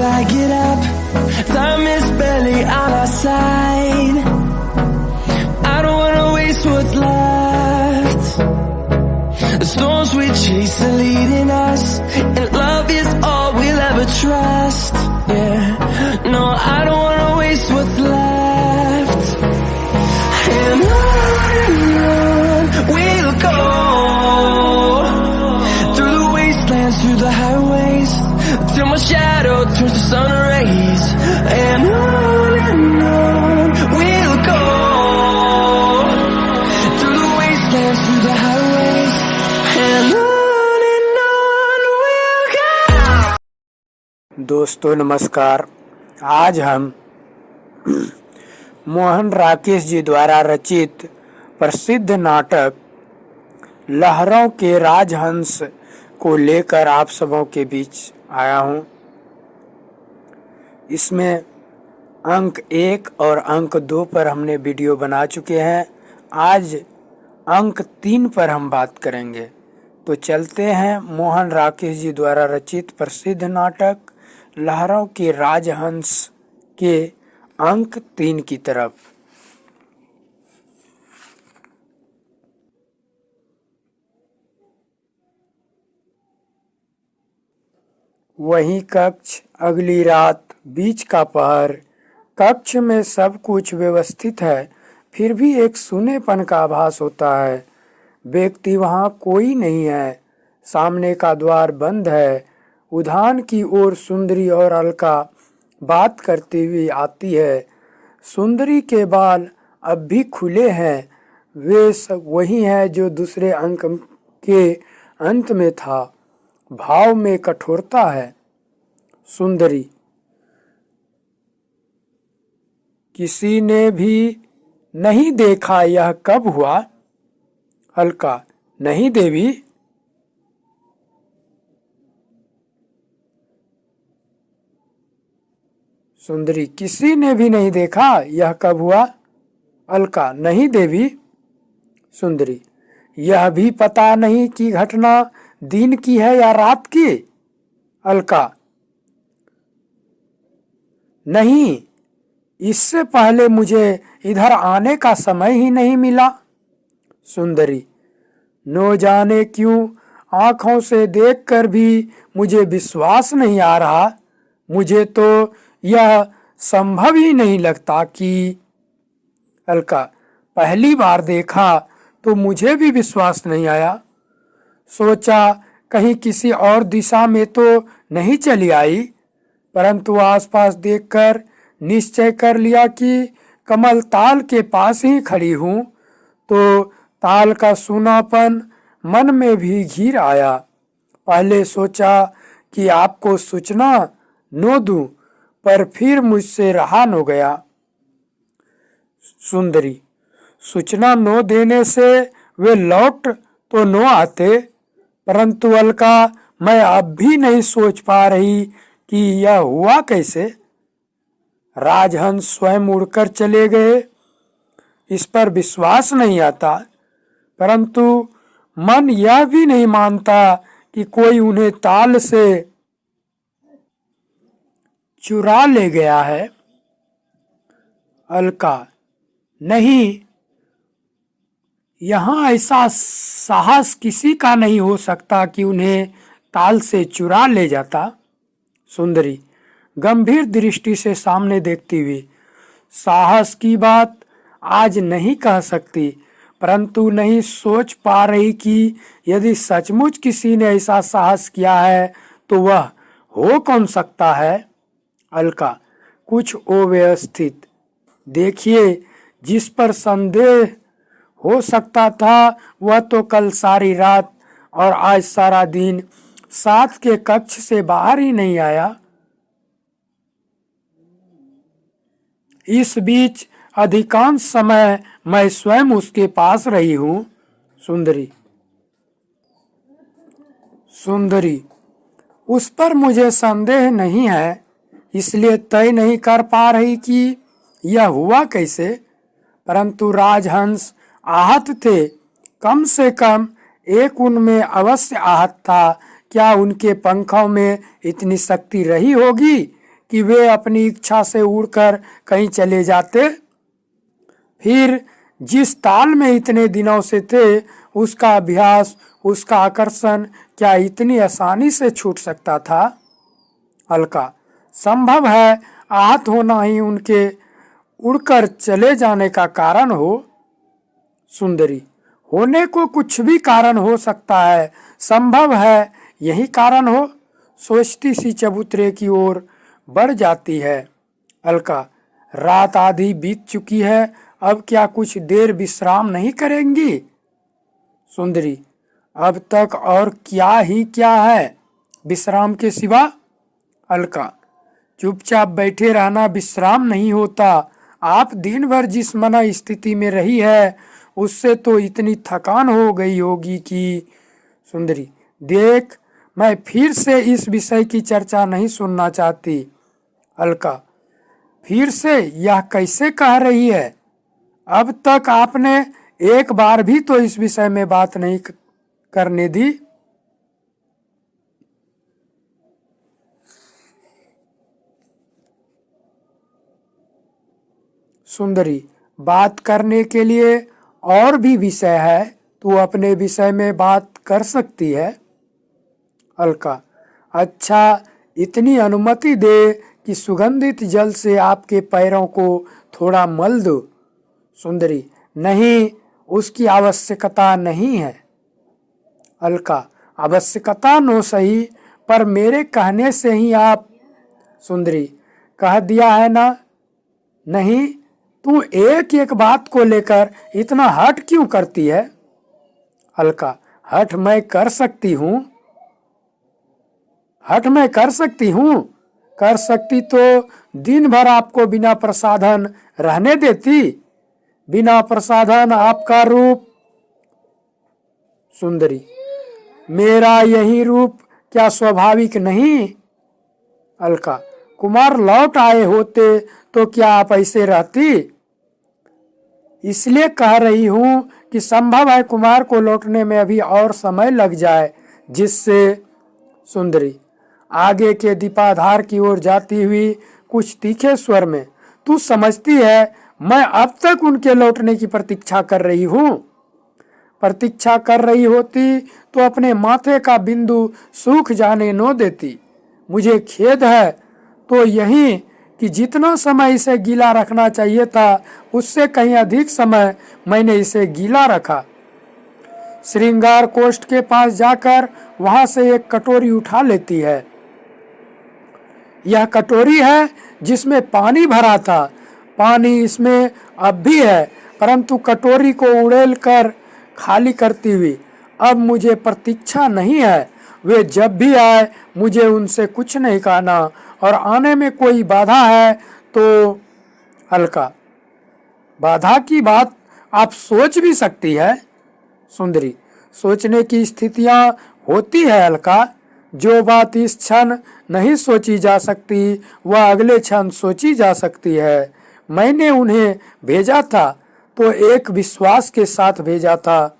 I get up. Time is barely on our side. I don't wanna waste what's left. The storms we chase are leading us, and love is all we'll ever trust. Yeah, no, I don't wanna waste what's left. And on we'll go, through the wastelands, through the highways, till my shadow turns to sun rays. And on we'll go, through the wastelands, through the highways, and on we'll go. दोस्तों नमस्कार। आज हम मोहन राकेश जी द्वारा रचित प्रसिद्ध नाटक लहरों के राजहंस को लेकर आप सबों के बीच आया हूँ। इसमें अंक 1 और अंक 2 पर हमने वीडियो बना चुके हैं। आज अंक 3 पर हम बात करेंगे। तो चलते हैं मोहन राकेश जी द्वारा रचित प्रसिद्ध नाटक लहरों के राजहंस के अंक 3 की तरफ। वही कक्ष, अगली रात, बीच का पहर। कक्ष में सब कुछ व्यवस्थित है, फिर भी एक सूनेपन का आभास होता है। व्यक्ति वहाँ कोई नहीं है। सामने का द्वार बंद है। उद्यान की ओर सुंदरी और अलका बात करती हुई आती है। सुंदरी के बाल अब भी खुले हैं। वे सब वही है जो दूसरे अंक के अंत में था। भाव में कठोरता है। सुंदरी, किसी ने भी नहीं देखा यह कब हुआ? अलका, नहीं देवी। सुंदरी, किसी ने भी नहीं देखा यह कब हुआ? अलका, नहीं देवी। सुंदरी, यह भी पता नहीं कि घटना दिन की है या रात की? अलका, नहीं, इससे पहले मुझे इधर आने का समय ही नहीं मिला। सुंदरी, न जाने क्यों आंखों से देखकर भी मुझे विश्वास नहीं आ रहा। मुझे तो यह संभव ही नहीं लगता कि। अलका, पहली बार देखा तो मुझे भी विश्वास नहीं आया। सोचा कहीं किसी और दिशा में तो नहीं चली आई, परंतु आसपास देखकर निश्चय कर लिया कि कमल ताल के पास ही खड़ी हूँ तो ताल का सूनापन मन में भी घिर आया। पहले सोचा कि आपको सूचना न दूं, पर फिर मुझसे रहा न गया। सुंदरी, सूचना न देने से वे लौट तो न आते, परंतु अलका, मैं अब भी नहीं सोच पा रही कि यह हुआ कैसे। राजहंस स्वयं उड़कर चले गए, इस पर विश्वास नहीं आता, परंतु मन यह भी नहीं मानता कि कोई उन्हें ताल से चुरा ले गया है। अलका, नहीं, यहाँ ऐसा साहस किसी का नहीं हो सकता कि उन्हें ताल से चुरा ले जाता। सुंदरी, गंभीर दृष्टि से सामने देखती हुई, साहस की बात आज नहीं कह सकती, परंतु नहीं सोच पा रही कि यदि सचमुच किसी ने ऐसा साहस किया है तो वह हो कौन सकता है। अलका, कुछ अव्यवस्थित। देखिए, जिस पर संदेह हो सकता था वह तो कल सारी रात और आज सारा दिन साथ के कक्ष से बाहर ही नहीं आया। इस बीच अधिकांश समय मैं स्वयं उसके पास रही हूँ। सुंदरी, सुंदरी, उस पर मुझे संदेह नहीं है, इसलिए तय नहीं कर पा रही कि यह हुआ कैसे, परंतु राजहंस आहत थे। कम से कम एक उनमें अवश्य आहत था। क्या उनके पंखों में इतनी शक्ति रही होगी कि वे अपनी इच्छा से उड़कर कहीं चले जाते। फिर जिस ताल में इतने दिनों से थे, उसका अभ्यास, उसका आकर्षण क्या इतनी आसानी से छूट सकता था? अलका, संभव है आहत होना ही उनके उड़कर चले जाने का कारण हो। सुंदरी, होने को कुछ भी कारण हो सकता है, संभव है यही कारण हो। सोचती सी चबूतरे की ओर बढ़ जाती है। अलका, रात आधी बीत चुकी है, अब क्या कुछ देर विश्राम नहीं करेंगी? सुंदरी, अब तक और क्या ही क्या है विश्राम के सिवा? अलका, चुपचाप बैठे रहना विश्राम नहीं होता। आप दिन भर जिस मना स्थिति में रही है, उससे तो इतनी थकान हो गई होगी कि। सुंदरी, देख, मैं फिर से इस विषय की चर्चा नहीं सुनना चाहती। अलका, फिर से यह कैसे कह रही है? अब तक आपने एक बार भी तो इस विषय में बात नहीं करने दी। सुंदरी, बात करने के लिए और भी विषय है, तू अपने विषय में बात कर सकती है। अलका, अच्छा, इतनी अनुमति दे कि सुगंधित जल से आपके पैरों को थोड़ा मल दो। सुंदरी, नहीं, उसकी आवश्यकता नहीं है। अलका, आवश्यकता नो सही, पर मेरे कहने से ही आप। सुंदरी, कह दिया है ना। नहीं, तू एक एक बात को लेकर इतना हट क्यों करती है? अलका, हट मैं कर सकती हूँ। हट मैं कर सकती हूँ। कर सकती तो दिन भर आपको बिना प्रसाधन रहने देती। बिना प्रसाधन आपका रूप। सुंदरी, मेरा यही रूप क्या स्वाभाविक नहीं? अलका, कुमार लौट आए होते तो क्या आप ऐसे रहती? इसलिए कह रही हूं कि संभव है कुमार को लौटने में अभी और समय लग जाए, जिससे। सुंदरी, आगे के दीपाधार की ओर जाती हुई कुछ तीखे स्वर में, तू समझती है मैं अब तक उनके लौटने की प्रतीक्षा कर रही हूँ? प्रतीक्षा कर रही होती तो अपने माथे का बिंदु सूख जाने न देती। मुझे खेद है तो यही कि जितना समय इसे गीला रखना चाहिए था, उससे कहीं अधिक समय मैंने इसे गीला रखा। श्रृंगार कोष्ठ के पास जाकर वहां से एक कटोरी उठा लेती है। यह कटोरी है जिसमें पानी भरा था। पानी इसमें अब भी है, परंतु कटोरी को उड़ेल कर खाली करती हुई। अब मुझे प्रतीक्षा नहीं है। वे जब भी आए मुझे उनसे कुछ नहीं कहना, और आने में कोई बाधा है तो। अलका, बाधा की बात आप सोच भी सकती है। सुंदरी, सोचने की स्थितियां होती है अलका। जो बात इस क्षण नहीं सोची जा सकती, वह अगले क्षण सोची जा सकती है। मैंने उन्हें भेजा था तो एक विश्वास के साथ भेजा था।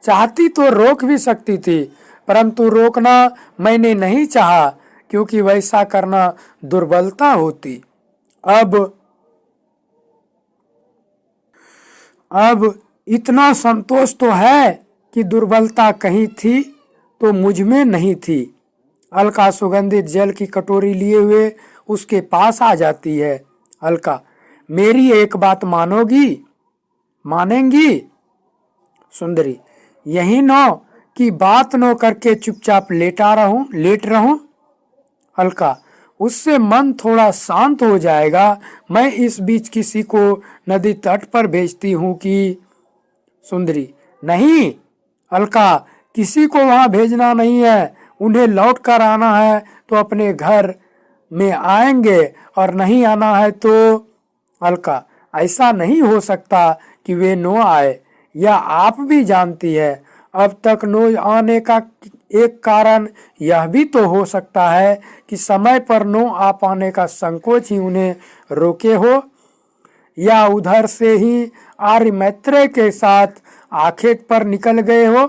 चाहती तो रोक भी सकती थी, परंतु रोकना मैंने नहीं चाहा, क्योंकि वैसा करना दुर्बलता होती। अब इतना संतोष तो है कि दुर्बलता कहीं थी तो मुझ में नहीं थी। अलका सुगंधित जल की कटोरी लिए हुए उसके पास आ जाती है। अलका, मेरी एक बात मानोगी? मानेंगी? सुंदरी, यही नो कि बात नो करके चुपचाप लेट रहूं? अलका, उससे मन थोड़ा शांत हो जाएगा। मैं इस बीच किसी को नदी तट पर भेजती हूँ कि। सुंदरी, नहीं अलका, किसी को वहां भेजना नहीं है। उन्हें लौट कर आना है तो अपने घर में आएंगे, और नहीं आना है तो। अलका, ऐसा नहीं हो सकता कि वे नो आए। यह आप भी जानती है। अब तक नो आने का एक कारण यह भी तो हो सकता है कि समय पर नो आ पाने का संकोच ही उन्हें रोके हो, या उधर से ही आर्य मैत्रेय के साथ आखेट पर निकल गए हो।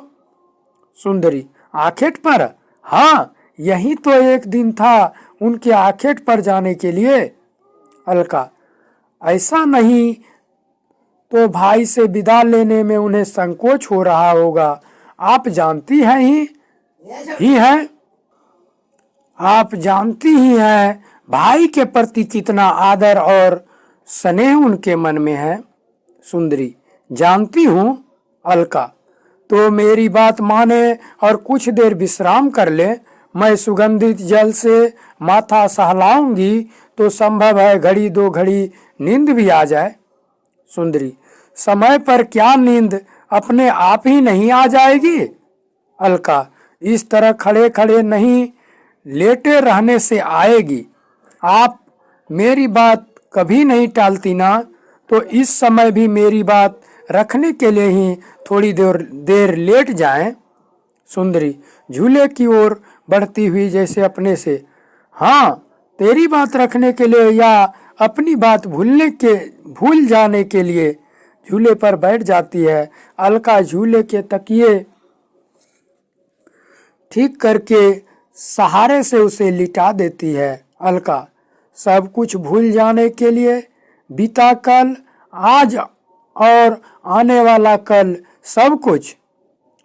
सुंदरी, आखेट पर? हाँ, यही तो एक दिन था उनके आखेट पर जाने के लिए। अलका, ऐसा नहीं तो भाई से विदा लेने में उन्हें संकोच हो रहा होगा। आप जानती हैं ही हैं, आप जानती ही हैं भाई के प्रति कितना आदर और स्नेह उनके मन में है। सुंदरी, जानती हूँ। अलका, तो मेरी बात माने और कुछ देर विश्राम कर ले। मैं सुगंधित जल से माथा सहलाऊंगी तो संभव है घड़ी दो घड़ी नींद भी आ जाए। सुंदरी, समय पर क्या नींद अपने आप ही नहीं आ जाएगी? अलका, इस तरह खड़े खड़े नहीं, लेटे रहने से आएगी। आप मेरी बात कभी नहीं टालती ना, तो इस समय भी मेरी बात रखने के लिए ही थोड़ी देर लेट जाएं। सुंदरी झूले की ओर बढ़ती हुई जैसे अपने से, हाँ, तेरी बात रखने के लिए या अपनी बात भूल जाने के लिए झूले पर बैठ जाती है। अलका झूले के तकिए ठीक करके सहारे से उसे लिटा देती है। अलका, सब कुछ भूल जाने के लिए, बीता कल, आज और आने वाला कल, सब कुछ।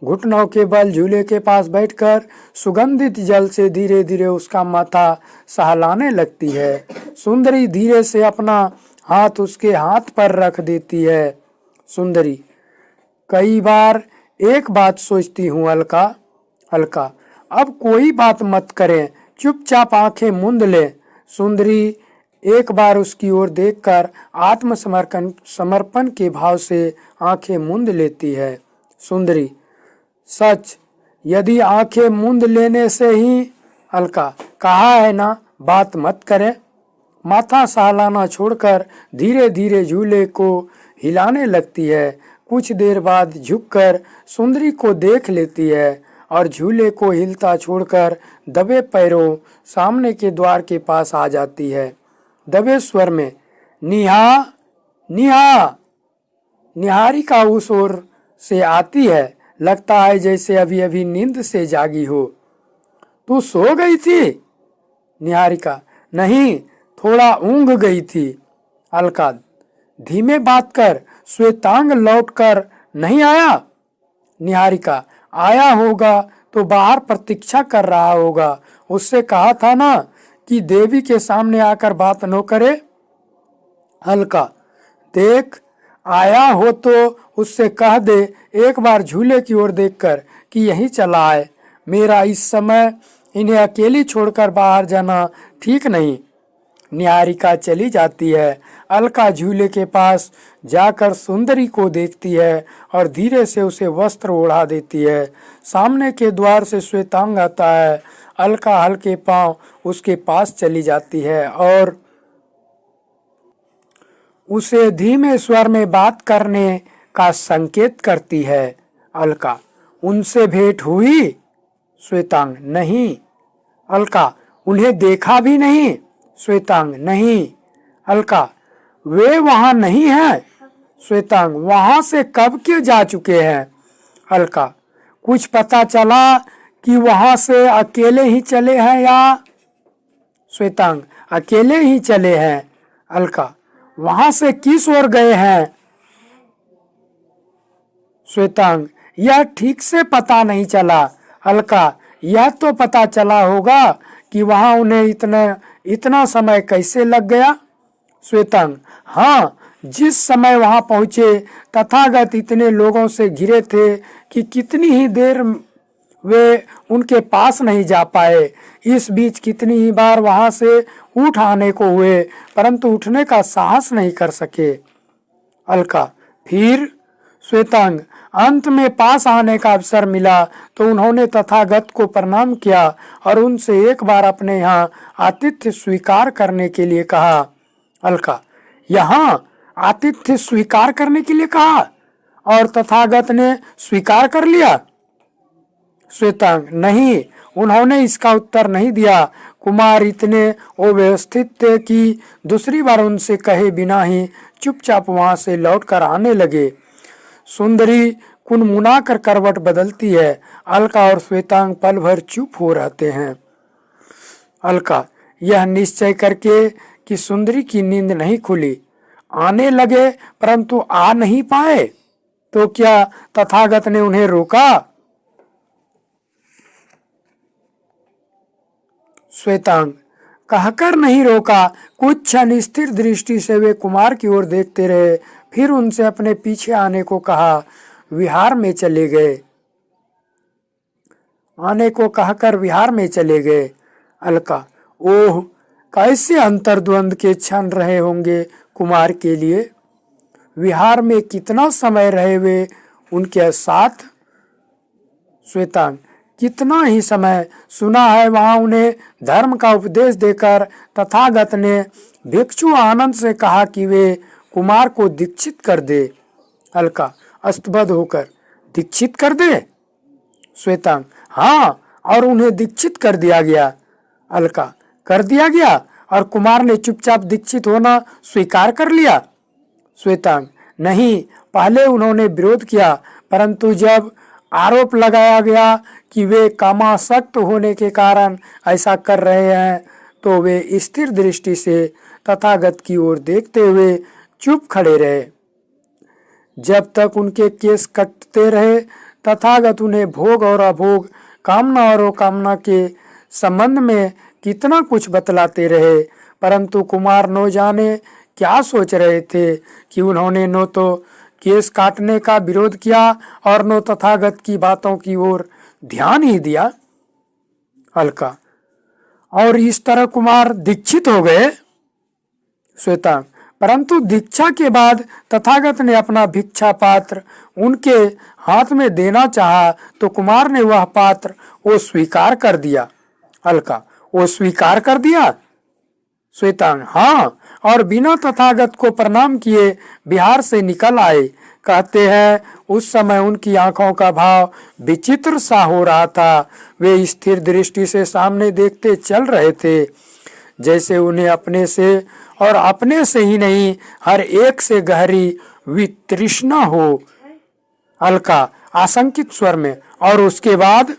घुटनों के बल झूले के पास बैठकर सुगंधित जल से धीरे धीरे उसका माथा सहलाने लगती है। सुंदरी धीरे से अपना हाथ उसके हाथ पर रख देती है। सुंदरी, कई बार एक बात सोचती हूँ अलका। अलका, अब कोई बात मत करें, चुपचाप आंखें मूंद ले। सुंदरी एक बार उसकी ओर देखकर समर्पण के भाव से आंखें मूंद लेती है। सुंदरी, सच, यदि आंखें मूंद लेने से ही, अलका, कहा है ना बात मत करें। माथा सहलाना छोड़कर धीरे धीरे झूले को हिलाने लगती है। कुछ देर बाद झुककर सुंदरी को देख लेती है और झूले को हिलता छोड़कर दबे पैरों सामने के द्वार के पास आ जाती है। दबे स्वर में, निहा, निहा। निहारिका उस ओर से आती है। लगता है जैसे अभी अभी नींद से जागी हो। तू सो गई थी? निहारिका, नहीं, थोड़ा ऊंघ गई थी। अलका, धीमे बात कर, श्वेतांग लौटकर नहीं आया? निहारिका, आया होगा तो बाहर प्रतीक्षा कर रहा होगा। उससे कहा था ना कि देवी के सामने आकर बात न करे। अलका, देख, आया हो तो उससे कह दे एक बार झूले की ओर देखकर कि यही चला आए। मेरा इस समय इन्हें अकेली छोड़कर बाहर जाना ठीक नहीं। निहारिका चली जाती है। अलका झूले के पास जाकर सुंदरी को देखती है और धीरे से उसे वस्त्र ओढ़ा देती है। सामने के द्वार से श्वेतांग आता है। अलका हल्के पांव उसके पास चली जाती है और उसे धीमे स्वर में बात करने का संकेत करती है। अलका, उनसे भेंट हुई? श्वेतांग, नहीं। अलका, उन्हें देखा भी नहीं? श्वेतांग, नहीं। अलका, वे वहां नहीं हैं? श्वेतांग, वहां से कब के जा चुके हैं? अलका, कुछ पता चला कि वहां से अकेले ही चले हैं या? श्वेतांग, अकेले ही चले हैं। अलका, वहां से किस ओर गए हैं? श्वेतांग, यह ठीक से पता नहीं चला। अलका, यह तो पता चला होगा कि वहां उन्हें इतना समय कैसे लग गया। श्वेतांग, हाँ, जिस समय वहां पहुंचे तथागत इतने लोगों से घिरे थे कि कितनी ही देर वे उनके पास नहीं जा पाए। इस बीच कितनी ही बार वहां से उठ आने को हुए परंतु उठने का साहस नहीं कर सके। अलका, फिर? श्वेतांग, अंत में पास आने का अवसर मिला तो उन्होंने तथागत को प्रणाम किया और उनसे एक बार अपने यहाँ आतिथ्य स्वीकार करने के लिए कहा। अलका, यहाँ आतिथ्य स्वीकार करने के लिए कहा और तथागत ने स्वीकार कर लिया? श्वेतांग, नहीं, उन्होंने इसका उत्तर नहीं दिया। कुमार इतने अव्यवस्थित थे कि दूसरी बार उनसे कहे बिना ही चुपचाप वहां से लौटकर आने लगे। सुंदरी कुनमुना कर करवट बदलती है। अलका और श्वेतांग पल भर चुप हो रहते हैं। अलका यह निश्चय करके कि सुंदरी की नींद नहीं खुली, आने लगे परंतु आ नहीं पाए, तो क्या तथागत ने उन्हें रोका? श्वेतांग कहकर नहीं रोका। कुछ क्षण स्थिर दृष्टि से वे कुमार की ओर देखते रहे, फिर उनसे अपने पीछे आने को कहा, विहार में चले गए। आने को कहकर विहार में चले गए। अलका ओह, कैसे अंतर्द्वंद के क्षण रहे होंगे कुमार के लिए। विहार में कितना समय रहे वे उनके साथ। श्वेतांग कितना ही समय। सुना है वहां उन्हें धर्म का उपदेश देकर तथागत ने भिक्षु आनंद से कहा कि वे कुमार को दीक्षित कर दे। अलका अस्तबद्ध होकर, दीक्षित कर दे? श्वेतांग हाँ, और उन्हें दीक्षित कर दिया गया। अलका कर दिया गया और कुमार ने चुपचाप दीक्षित होना स्वीकार कर लिया? श्वेतांग नहीं, पहले उन्होंने विरोध किया, परंतु जब आरोप लगाया गया कि वे कामासक्त होने के कारण ऐसा कर रहे हैं, तो वे स्थिर दृष्टि से तथागत की ओर देखते हुए चुप खड़े रहे। जब तक उनके केस कटते रहे, तथागत उन्हें भोग और अभोग, कामना और अकामना के संबंध में कितना कुछ बतलाते रहे, परंतु कुमार न जाने क्या सोच रहे थे कि उन्होंने न तो केस काटने का विरोध किया और न तथागत की बातों की ओर ध्यान ही दिया। अलका और इस तरह कुमार दीक्षित हो गए? श्वेतांग परंतु दीक्षा के बाद तथागत ने अपना भिक्षा पात्र उनके हाथ में देना चाहा, तो कुमार ने वह पात्र वो स्वीकार कर दिया। अलका वो स्वीकार कर दिया? श्वेतांग हाँ, और बिना तथागत को प्रणाम किए बिहार से निकल आए। कहते हैं उस समय उनकी आंखों का भाव विचित्र सा हो रहा था। वे स्थिर दृष्टि से सामने देखते चल रहे थे, जैसे उन्हें अपने से और अपने से ही नहीं हर एक से गहरी वितृष्णा हो। अलका आशंकित स्वर में, और उसके बाद?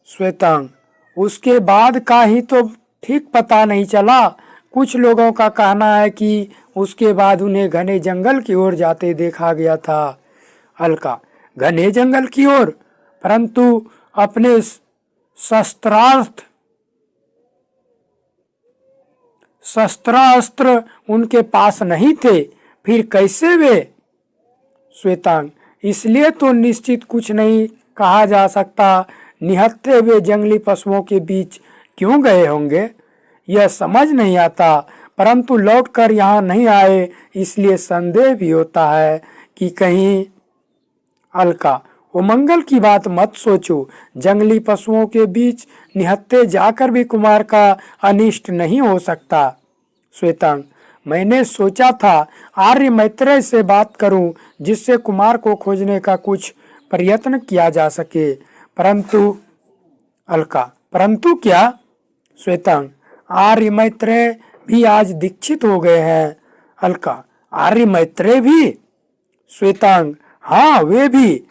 श्वेतांग उसके बाद का ही तो ठीक पता नहीं चला। कुछ लोगों का कहना है कि उसके बाद उन्हें घने जंगल की ओर जाते देखा गया था। अलका घने जंगल की ओर? परंतु अपने शस्त्रास्त्र उनके पास नहीं थे, फिर कैसे वे? श्वेतांग इसलिए तो निश्चित कुछ नहीं कहा जा सकता। निहत्थे वे जंगली पशुओं के बीच क्यों गए होंगे, यह समझ नहीं आता, परंतु लौटकर यहाँ नहीं आए, इसलिए संदेह भी होता है कि कहीं। अलका उमंगल की बात मत सोचो। जंगली पशुओं के बीच निहत्थे जाकर भी कुमार का अनिष्ट नहीं हो सकता। श्वेतांग मैंने सोचा था आर्य मैत्रेय से बात करूं, जिससे कुमार को खोजने का कुछ प्रयत्न किया जा सके, परंतु। अलका परंतु क्या? श्वेतांग आर्य मैत्रेय भी आज दीक्षित हो गए हैं। अलका आर्य मैत्रेय भी? श्वेतांग हाँ, वे भी।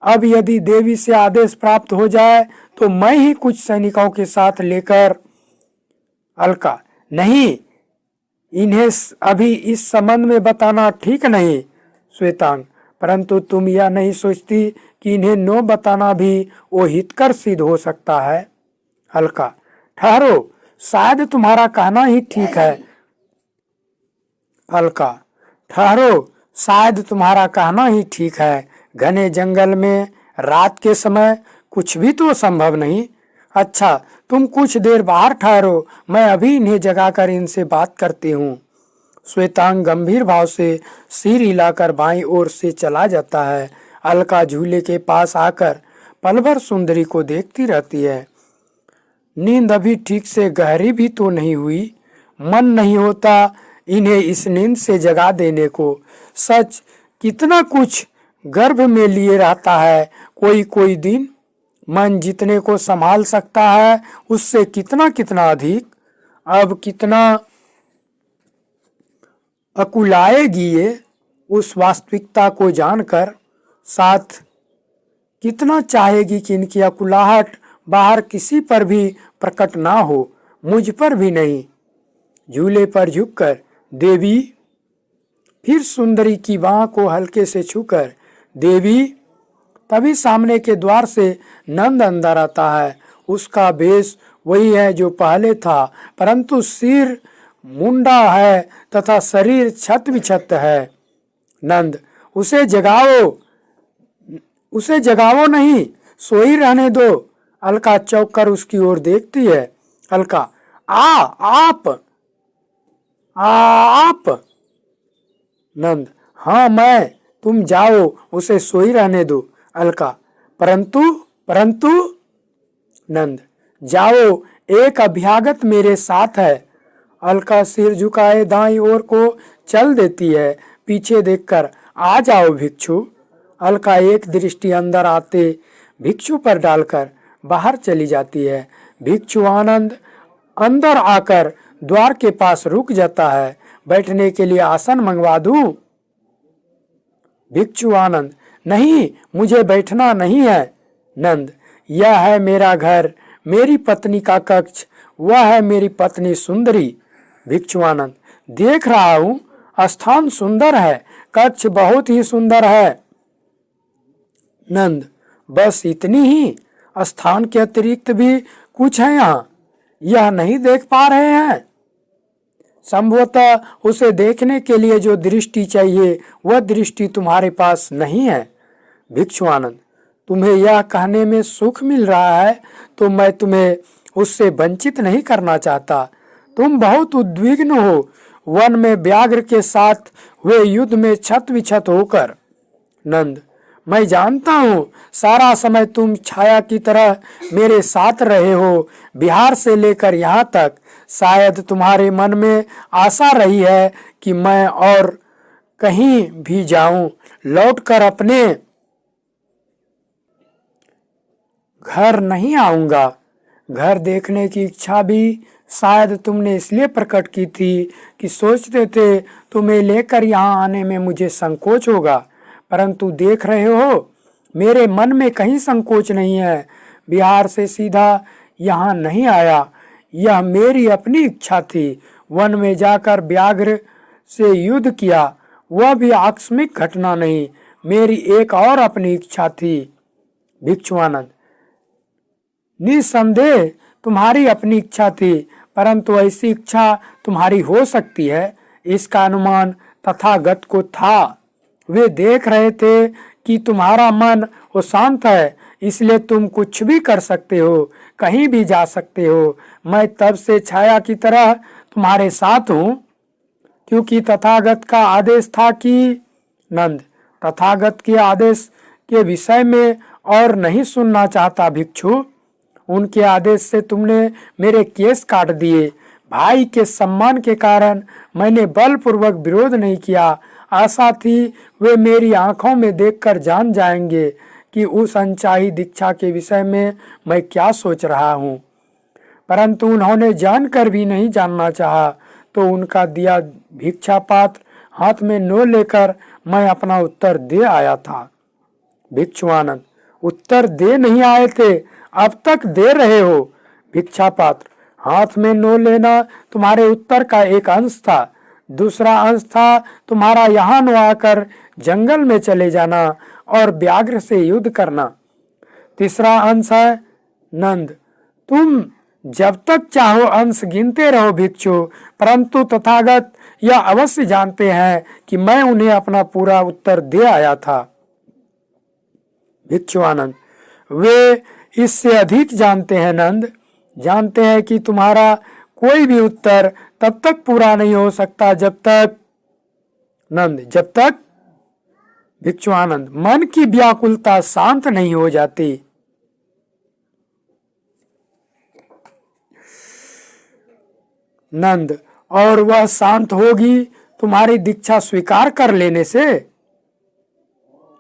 अब यदि देवी से आदेश प्राप्त हो जाए तो मैं ही कुछ सैनिकों के साथ लेकर। अलका नहीं, इन्हें अभी इस संबंध में बताना ठीक नहीं। श्वेतांग परंतु तुम यह नहीं सोचती कि इन्हें न बताना भी वो हितकर सिद्ध हो सकता है? अलका ठहरो, शायद तुम्हारा कहना ही ठीक है। अलका ठहरो, शायद तुम्हारा कहना ही ठीक है। घने जंगल में रात के समय कुछ भी तो संभव नहीं। अच्छा, तुम कुछ देर बाहर ठहरो, मैं अभी इन्हें जगाकर इनसे बात करती हूँ। श्वेतांग गंभीर भाव से सिर हिलाकर बाईं ओर से चला जाता है। अलका झूले के पास आकर पल भर सुंदरी को देखती रहती है। नींद अभी ठीक से गहरी भी तो नहीं हुई। मन नहीं होता इन्हें इस नींद से जगा देने को। सच कितना कुछ गर्भ में लिए रहता है। कोई दिन मन जितने को संभाल सकता है उससे कितना कितना अधिक। अब कितना अकुलाएगी ये उस वास्तविकता को जानकर। साथ कितना चाहेगी कि इनकी अकुलाहट बाहर किसी पर भी प्रकट ना हो, मुझ पर भी नहीं। झूले पर झुककर देवी, फिर सुंदरी की बाह को हल्के से छूकर देवी। तभी सामने के द्वार से नंद अंदर आता है। उसका वेश वही है जो पहले था, परंतु सिर मुंडा है तथा शरीर छत विछत है। नंद, उसे जगाओ, उसे जगाओ नहीं, सोई रहने दो। अलका चौंक कर उसकी ओर देखती है। अलका, आप आप। नंद, हाँ मैं, तुम जाओ, उसे सोई रहने दो। अलका, परंतु परंतु। नंद, जाओ, एक अभ्यागत मेरे साथ है। अलका सिर झुकाए दाईं ओर को चल देती है। पीछे देखकर, आ जाओ भिक्षु। अलका एक दृष्टि अंदर आते भिक्षु पर डालकर बाहर चली जाती है। भिक्षु आनंद अंदर आकर द्वार के पास रुक जाता है। बैठने के लिए आसन मंगवा दूं? भिक्षु आनंद, नहीं, मुझे बैठना नहीं है। नंद, यह है मेरा घर, मेरी पत्नी का कक्ष, वह है मेरी पत्नी सुंदरी। भिक्षु आनंद, देख रहा हूं, स्थान सुंदर है, कक्ष बहुत ही सुंदर है। नंद, बस इतनी ही? स्थान के अतिरिक्त भी कुछ है यहाँ, यह नहीं देख पा रहे हैं? संभवतः उसे देखने के लिए जो दृष्टि चाहिए वह दृष्टि तुम्हारे पास नहीं है। भिक्षु आनंद, तुम्हें यह कहने में सुख मिल रहा है तो मैं तुम्हें उससे वंचित नहीं करना चाहता। तुम बहुत उद्विग्न हो वन में व्याघ्र के साथ हुए युद्ध में छत विछत होकर। नंद, मैं जानता हूँ, सारा समय तुम छाया की तरह मेरे साथ रहे हो, बिहार से लेकर यहाँ तक। शायद तुम्हारे मन में आशा रही है कि मैं और कहीं भी जाऊं, लौटकर अपने घर नहीं आऊंगा। घर देखने की इच्छा भी शायद तुमने इसलिए प्रकट की थी कि सोचते थे तुम्हें लेकर यहाँ आने में मुझे संकोच होगा, परंतु देख रहे हो मेरे मन में कहीं संकोच नहीं है। बिहार से सीधा यहाँ नहीं आया, यह मेरी अपनी इच्छा थी। वन में जाकर व्याघ्र से युद्ध किया, वह भी आकस्मिक घटना नहीं, मेरी एक और अपनी इच्छा थी। भिक्षु आनंद, निसंदेह तुम्हारी अपनी इच्छा थी, परंतु ऐसी इच्छा तुम्हारी हो सकती है, इसका अनुमान तथागत को था। वे देख रहे थे कि तुम्हारा मन वो शांत है, इसलिए तुम कुछ भी कर सकते हो, कहीं भी जा सकते हो। मैं तब से छाया की तरह तुम्हारे साथ हूँ, क्योंकि तथागत का आदेश था कि। नंद, तथागत के आदेश के विषय में और नहीं सुनना चाहता भिक्षु। उनके आदेश से तुमने मेरे केस काट दिए। भाई के सम्मान के कारण मैंने बलपूर्वक विरोध नहीं किया। आशा थी वे मेरी आंखों में देखकर जान जाएंगे कि उस अनचाही दीक्षा के विषय में मैं क्या सोच रहा हूँ, परंतु उन्होंने जानकर भी नहीं जानना चाहा, तो उनका दिया भिक्षा पात्र हाथ में न लेकर मैं अपना उत्तर दे आया था। भिक्षु आनंद, उत्तर दे नहीं आए थे, अब तक दे रहे हो। भिक्षा पात्र, हाथ में न लेना तुम्हारे उत्तर का एक अंश था, दूसरा अंश था तुम्हारा यहाँ न आकर जंगल में चले जाना और व्याघ्र से युद्ध करना। तीसरा अंश है। नंद, तुम जब तक चाहो अंश गिनते रहो भिक्षु, परंतु तथागत यह अवश्य जानते हैं कि मैं उन्हें अपना पूरा उत्तर दे आया था। भिक्षु आनंद, वे इससे अधिक जानते हैं नंद, जानते हैं कि तुम्हारा कोई भी उत्तर तब तक पूरा नहीं हो सकता जब तक। नंद, जब तक? भिक्षु आनंद, मन की व्याकुलता शांत नहीं हो जाती। नंद, और वह शांत होगी तुम्हारी दीक्षा स्वीकार कर लेने से?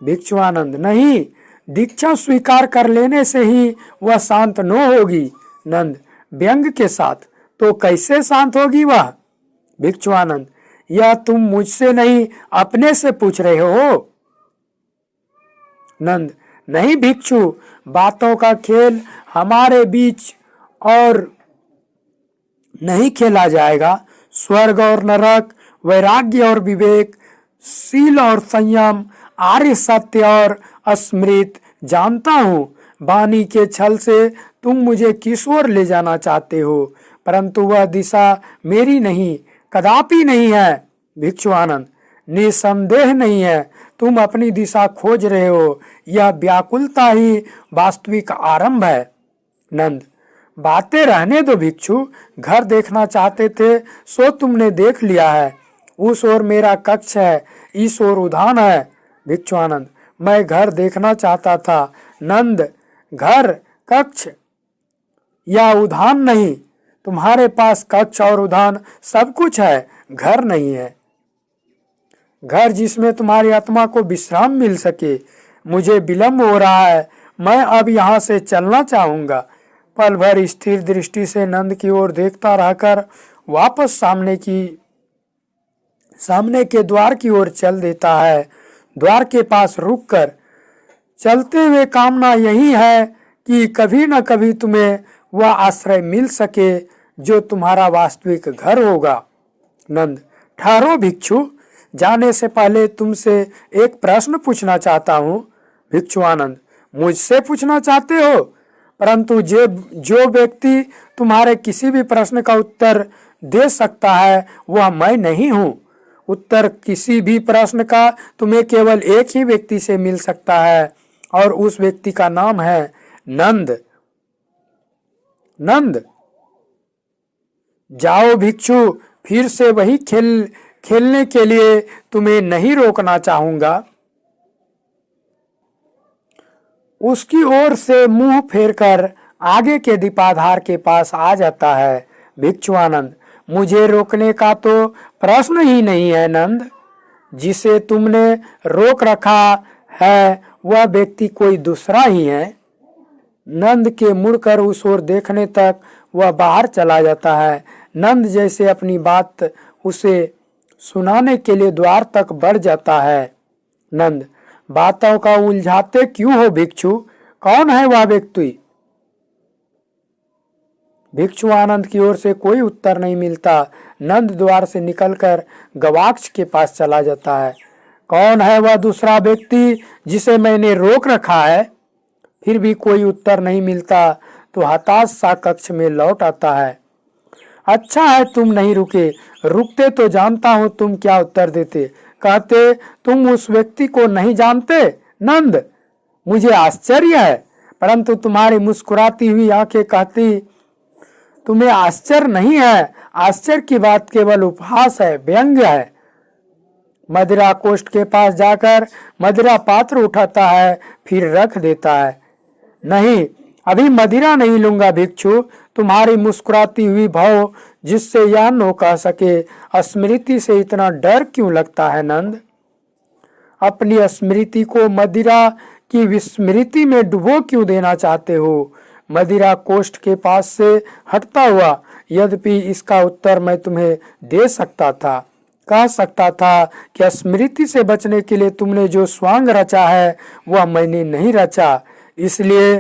भिक्षु आनंद, नहीं, दीक्षा स्वीकार कर लेने से ही वह शांत न होगी। नंद, व्यंग के साथ, तो कैसे शांत होगी वह? भिक्षु आनंद, यह तुम मुझसे नहीं अपने से पूछ रहे हो। नंद, नहीं भिक्षु, बातों का खेल हमारे बीच और नहीं खेला जाएगा। स्वर्ग और नरक, वैराग्य और विवेक, शील और संयम, आर्य सत्य और अस्मृत जानता हूँ। वाणी के छल से तुम मुझे किस ओर ले जाना चाहते हो, परंतु वह दिशा मेरी नहीं, कदापि नहीं है। भिक्षु आनंद, निसंदेह नहीं है, तुम अपनी दिशा खोज रहे हो। यह व्याकुलता ही वास्तविक आरंभ है। नंद, बातें रहने दो भिक्षु। घर देखना चाहते थे सो तुमने देख लिया है। उस ओर मेरा कक्ष है, इस ओर उद्यान है। भिक्षु आनंद, मैं घर देखना चाहता था। नंद, घर, कक्ष या उद्यान नहीं, तुम्हारे पास कक्ष और उद्यान सब कुछ है, घर नहीं है। घर जिसमें तुम्हारी आत्मा को विश्राम मिल सके। मुझे विलंब हो रहा है, मैं अब यहाँ से चलना चाहूंगा। पल भर स्थिर दृष्टि से नंद की ओर देखता रहकर वापस सामने के द्वार की ओर चल देता है। द्वार के पास रुककर चलते हुए कामना यही है कि कभी न कभी तुम्हें वह आश्रय मिल सके जो तुम्हारा वास्तविक घर होगा। नंद, ठहरो भिक्षु, जाने से पहले तुमसे एक प्रश्न पूछना चाहता हूँ। भिक्षु आनंद, मुझसे पूछना चाहते हो? परंतु जो व्यक्ति तुम्हारे किसी भी प्रश्न का उत्तर दे सकता है वह मैं नहीं हूँ। उत्तर किसी भी प्रश्न का तुम्हें केवल एक ही व्यक्ति से मिल सकता है और उस व्यक्ति का नाम है नंद। नंद, जाओ भिक्षु, फिर से वही खेलने के लिए तुम्हें नहीं रोकना चाहूंगा। उसकी ओर से मुंह फेरकर आगे के दीपाधार के पास आ जाता है। भिक्षु आनंद, मुझे रोकने का तो प्रश्न ही नहीं है नंद। जिसे तुमने रोक रखा है वह व्यक्ति कोई दूसरा ही है। नंद के मुड़कर उस ओर देखने तक वह बाहर चला जाता है। नंद जैसे अपनी बात उसे सुनाने के लिए द्वार तक बढ़ जाता है। नंद, बातों का उलझाते क्यों हो भिक्षु? कौन है वह व्यक्ति? भिक्षु आनंद की ओर से कोई उत्तर नहीं मिलता। नंद द्वार से निकलकर गवाक्ष के पास चला जाता है। कौन है वह दूसरा व्यक्ति जिसे मैंने रोक रखा है? फिर भी कोई उत्तर नहीं मिलता तो हताश सा कक्ष में लौट आता है। अच्छा है तुम नहीं रुके, रुकते तो जानता हूँ तुम क्या उत्तर देते। कहते तुम उस व्यक्ति को नहीं जानते। नंद, मुझे आश्चर्य है, परंतु तुम्हारी मुस्कुराती हुई आंखें कहती तुम्हें आश्चर्य नहीं है। आश्चर्य की बात केवल उपहास है, व्यंग्य है। मदिरा कोष्ठ के पास जाकर मदिरा पात्र उठाता है, फिर रख देता है। नहीं, अभी मदिरा नहीं लूंगा भिक्षु। तुम्हारी मुस्कुराती हुई भाव जिससे यह न कह सके, स्मृति से इतना डर क्यों लगता है नंद? अपनी स्मृति को मदिरा की विस्मृति में डुबो क्यों देना चाहते हो? मदिरा कोष्ठ के पास से हटता हुआ, यद्यपि इसका उत्तर मैं तुम्हें दे सकता था, कह सकता था कि स्मृति से बचने के लिए तुमने जो स्वांग रचा है वह मैंने नहीं रचा। इसलिए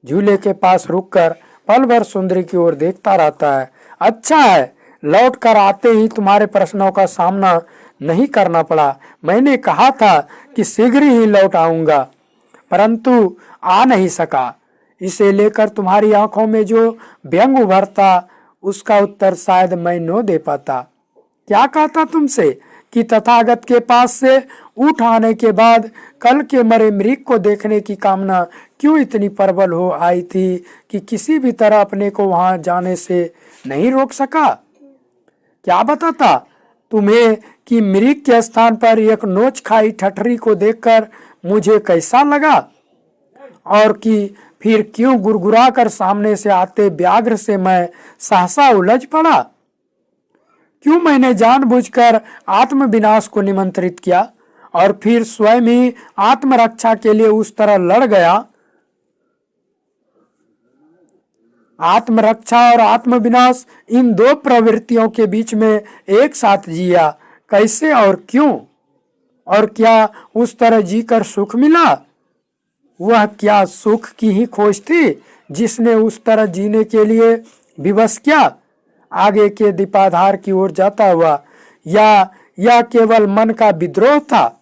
झूले के पास रुककर पल भर सुंदरी की ओर देखता रहता है। अच्छा है, लौट कर आते ही तुम्हारे प्रश्नों का सामना नहीं करना पड़ा। मैंने कहा था कि शीघ्र ही लौट आऊंगा, परंतु आ नहीं सका। इसे लेकर तुम्हारी आंखों में जो व्यंग उभरता उसका उत्तर शायद मैं न दे पाता। क्या कहता तुमसे कि तथागत के पास से उठ आने के बाद कल के मरे मृग को देखने की कामना क्यों इतनी प्रबल हो आई थी कि किसी भी तरह अपने को वहां जाने से नहीं रोक सका? क्या बताता तुम्हें कि मृग के स्थान पर एक नोच खाई ठठरी को देखकर मुझे कैसा लगा, और कि फिर क्यों गुरगुरा कर सामने से आते व्याघ्र से मैं सहसा उलझ पड़ा? क्यों मैंने जानबूझकर आत्मविनाश को निमंत्रित किया और फिर स्वयं ही आत्मरक्षा के लिए उस तरह लड़ गया? आत्मरक्षा और आत्मविनाश, इन दो प्रवृत्तियों के बीच में एक साथ जिया, कैसे और क्यों? और क्या उस तरह जीकर सुख मिला? वह क्या सुख की ही खोज थी जिसने उस तरह जीने के लिए विवश किया? आगे के दीपाधार की ओर जाता हुआ, या यह केवल मन का विद्रोह था,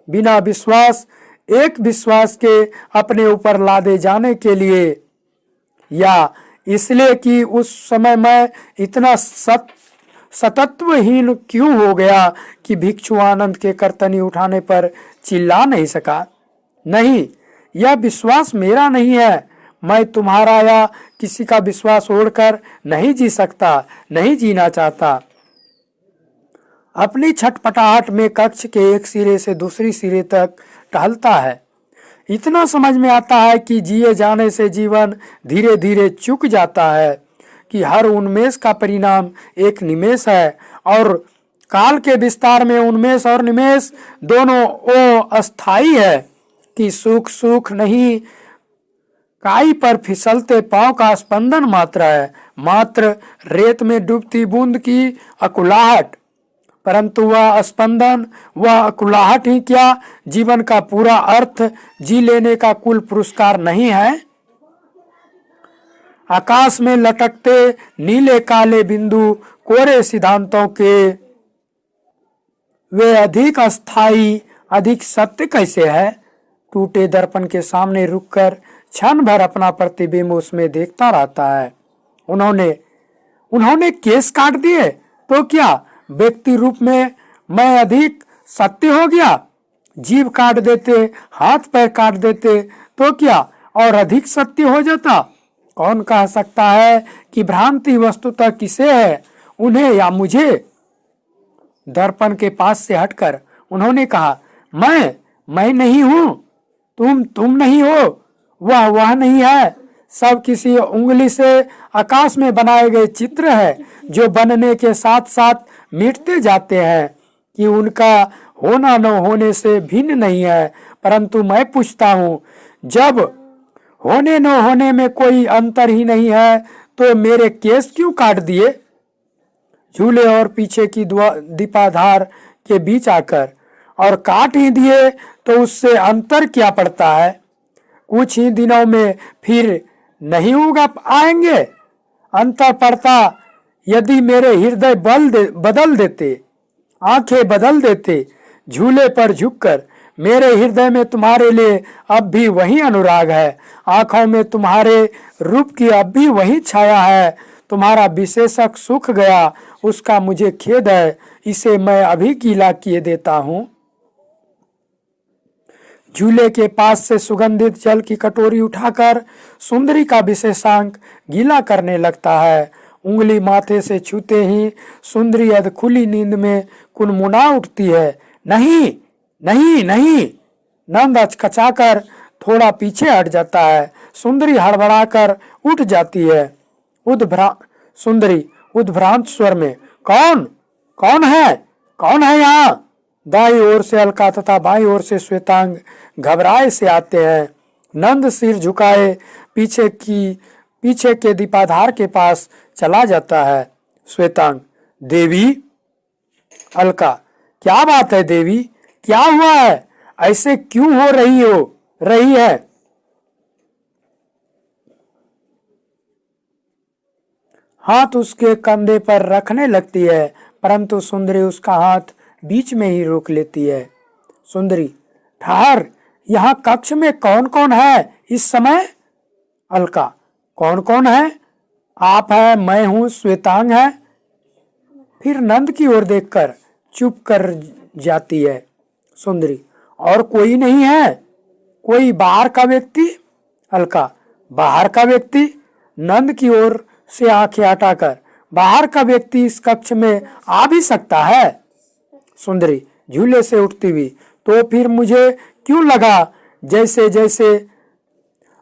बिना विश्वास, एक विश्वास के अपने ऊपर लादे जाने के लिए, या इसलिए कि उस समय मैं इतना सतत्वहीन क्यों हो गया कि भिक्षु आनंद के करतनी उठाने पर चिल्ला नहीं सका? नहीं, यह विश्वास मेरा नहीं है। मैं तुम्हारा या किसी का विश्वास ओढ़कर नहीं जी सकता, नहीं जीना चाहता। अपनी छटपटाहट में कक्ष के एक सिरे से दूसरी सिरे तक टहलता है। इतना समझ में आता है कि जिए जाने से जीवन धीरे धीरे चुक जाता है, कि हर उन्मेष का परिणाम एक निमेष है, और काल के विस्तार में उन्मेष और निमेष दोनों अस्थाई है, कि सुख सुख नहीं, काई पर फिसलते पांव का स्पंदन मात्र है, मात्र रेत में डूबती बूंद की अकुलाहट। परंतु वह स्पंदन, वह अकुलाहट ही क्या जीवन का पूरा अर्थ, जी लेने का कुल पुरस्कार नहीं है? आकाश में लटकते नीले काले बिंदु कोरे सिद्धांतों के वे अधिक अस्थाई, अधिक सत्य कैसे है? टूटे दर्पण के सामने रुककर क्षण भर अपना प्रतिबिंब उसमें देखता रहता है। उन्होंने केस काट दिए तो क्या व्यक्ति रूप में मैं अधिक सत्य हो गया? जीभ काट देते, हाथ पैर काट देते तो क्या और अधिक सत्य हो जाता? कौन कह सकता है कि भ्रांति वस्तुतः किसे है, उन्हें या मुझे? दर्पण के पास से हटकर उन्होंने कहा, मैं नहीं हूं, तुम नहीं हो, वह नहीं है। सब किसी उंगली से आकाश में बनाए गए चित्र है, जो बनने के साथ साथ मिटते जाते हैं, कि उनका होना न होने से भिन्न नहीं है। परंतु मैं पूछता हूँ, जब होने न होने में कोई अंतर ही नहीं है, तो मेरे केस क्यों काट दिए? झूले और पीछे की दीपाधार के बीच आकर, और काट ही दिए तो उससे अंतर क्या पड़ता है? कुछ ही दिनों में फिर नहीं उगा आएंगे। अंतर पड़ता यदि मेरे हृदय बदल देते, आंखें बदल देते, झूले पर झुककर। मेरे हृदय में तुम्हारे लिए अब भी वही अनुराग है, आंखों में तुम्हारे रूप की अब भी वही छाया है। तुम्हारा विशेषक सूख गया, उसका मुझे खेद है, इसे मैं अभी गीला किए देता हूँ। झूले के पास से सुगंधित जल की कटोरी उठाकर सुंदरी का विशेषांक गीला करने लगता है। उंगली माथे से छूते ही सुंदरी अध खुली नींद में कुनमुना उठती है। नहीं नहीं नहीं, नंद अचकचाकर थोड़ा पीछे हट जाता है। सुंदरी हड़बड़ाकर उठ जाती है। सुंदरी उद्भ्रांत स्वर में, कौन है यहाँ? दाई ओर से अलका तथा बाई ओर से श्वेतांग घबराए से आते हैं। नंद सिर झुकाए पीछे के दीपाधार के पास चला जाता है। श्वेतांग, देवी। अलका, क्या बात है देवी, क्या हुआ है? ऐसे क्यों हो रही है? हाथ उसके कंधे पर रखने लगती है, परंतु सुंदरी उसका हाथ बीच में ही रोक लेती है। सुंदरी, ठहर, यहाँ कक्ष में कौन कौन है इस समय? अलका, कौन है? आप है, मैं हूँ, श्वेतांग है। फिर नंद की ओर देखकर चुप कर जाती है। सुंदरी, और कोई नहीं है? कोई बाहर का व्यक्ति? अलका, बाहर का व्यक्ति? नंद की ओर से आंखें हटाकर, बाहर का व्यक्ति इस कक्ष में आ भी सकता है? सुंदरी झूले से उठती हुई, तो फिर मुझे क्यों लगा जैसे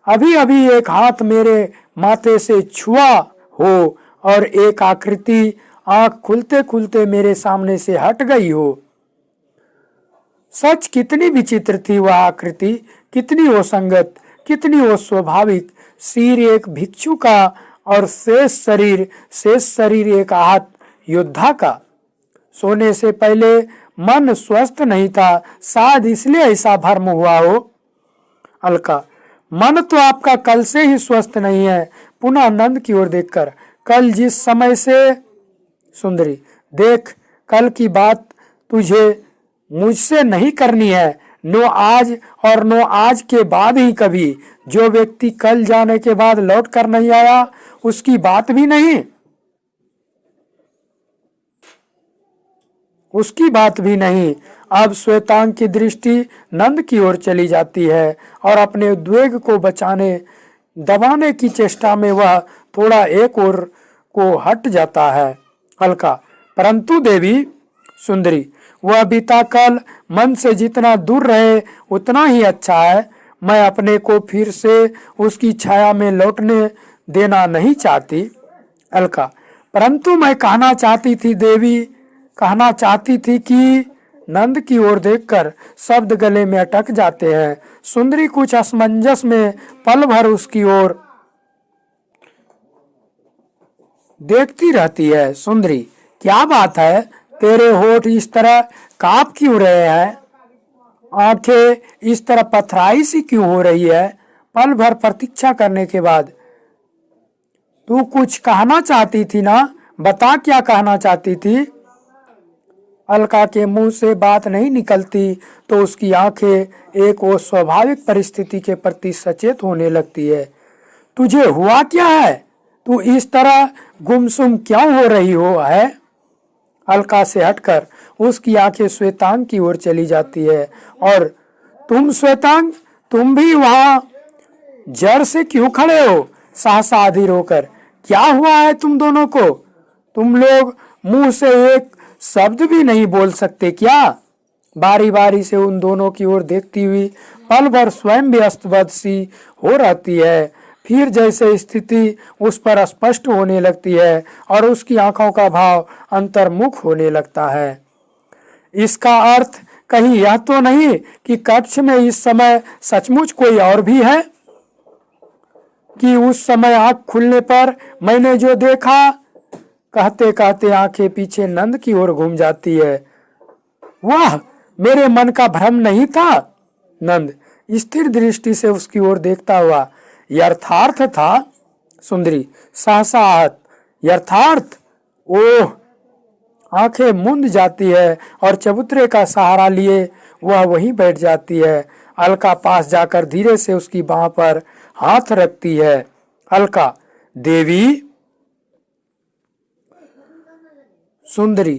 अभी अभी एक हाथ मेरे माथे से छुआ हो और एक आकृति आंख खुलते खुलते मेरे सामने से हट गई हो। सच कितनी विचित्र थी वह आकृति, कितनी वो संगत, कितनी वो स्वाभाविक। सिर एक भिक्षु का और शेष शरीर एक आहत योद्धा का। सोने से पहले मन स्वस्थ नहीं था, शायद इसलिए ऐसा भ्रम हुआ हो। अलका, मन तो आपका कल से ही स्वस्थ नहीं है। पुनः नंद की ओर देखकर, कल जिस समय से, सुंदरी, देख, कल की बात तुझे मुझसे नहीं करनी है, नो आज और नो आज के बाद ही कभी। जो व्यक्ति कल जाने के बाद लौट कर नहीं आया, उसकी बात भी नहीं, उसकी बात भी नहीं। अब श्वेतांग की दृष्टि नंद की ओर चली जाती है और अपने उद्वेग को दबाने की चेष्टा में वह थोड़ा एक ओर को हट जाता है। अलका, परंतु देवी, सुंदरी, वह बीता कल मन से जितना दूर रहे उतना ही अच्छा है। मैं अपने को फिर से उसकी छाया में लौटने देना नहीं चाहती। अलका, परंतु मैं कहना चाहती थी कि, नंद की ओर देखकर शब्द गले में अटक जाते हैं। सुंदरी कुछ असमंजस में पल भर उसकी ओर देखती रहती है। सुंदरी, क्या बात है, तेरे होठ इस तरह कांप क्यों रहे हैं? आंखें इस तरह पथराई सी क्यों हो रही है? पल भर प्रतीक्षा करने के बाद, तू कुछ कहना चाहती थी ना, बता क्या कहना चाहती थी? अलका के मुंह से बात नहीं निकलती तो उसकी आंखें एक और स्वाभाविक परिस्थिति के प्रति सचेत होने लगती है। तुझे हुआ क्या है? तू इस तरह गुमसुम क्यों हो रही हो है? अलका से हटकर उसकी आंखें श्वेतांग की ओर चली जाती है। और तुम श्वेतांग, तुम भी वहां जड़ से क्यों खड़े हो? सहसा अधीर होकर, क्या हुआ है तुम दोनों को? तुम लोग मुंह से एक शब्द भी नहीं बोल सकते क्या? बारी बारी से उन दोनों की ओर देखती हुई पल भर स्वयं भी अस्तबद्ध सी हो रहती है। फिर जैसे स्थिति उस पर स्पष्ट होने लगती है और उसकी आंखों का भाव अंतर्मुख होने लगता है। इसका अर्थ कहीं यह तो नहीं कि कक्ष में इस समय सचमुच कोई और भी है? कि उस समय आंख खुलने पर मैंने जो देखा? कहते कहते आंखें पीछे नंद की ओर घूम जाती है। वाह, मेरे मन का भ्रम नहीं था। नंद स्थिर दृष्टि से उसकी ओर देखता हुआ, यथार्थ था? सुंदरी सहसा आहत, यथार्थ? ओह! आंखें मूंद जाती है और चबूतरे का सहारा लिए वह वहीं बैठ जाती है। अलका पास जाकर धीरे से उसकी बांह पर हाथ रखती है। अलका, देवी। सुंदरी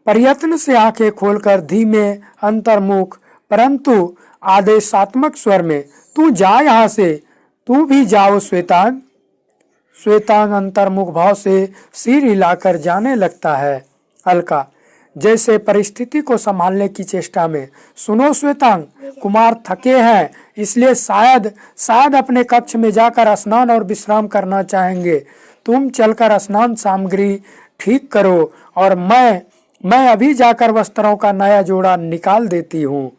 प्रयत्न से आंखें खोलकर धीमे अंतर्मुख परंतु आदेशात्मक स्वर में, तू जा यहाँ से, तू भी जाओ श्वेतांग। श्वेतांग अंतर्मुख भाव से सिर हिलाकर जाने लगता है। अलका जैसे परिस्थिति को संभालने की चेष्टा में, सुनो श्वेतांग, कुमार थके हैं, इसलिए शायद अपने कक्ष में जाकर स्नान और विश्राम करना चाहेंगे। तुम चलकर स्नान सामग्री ठीक करो और मैं अभी जाकर वस्त्रों का नया जोड़ा निकाल देती हूँ।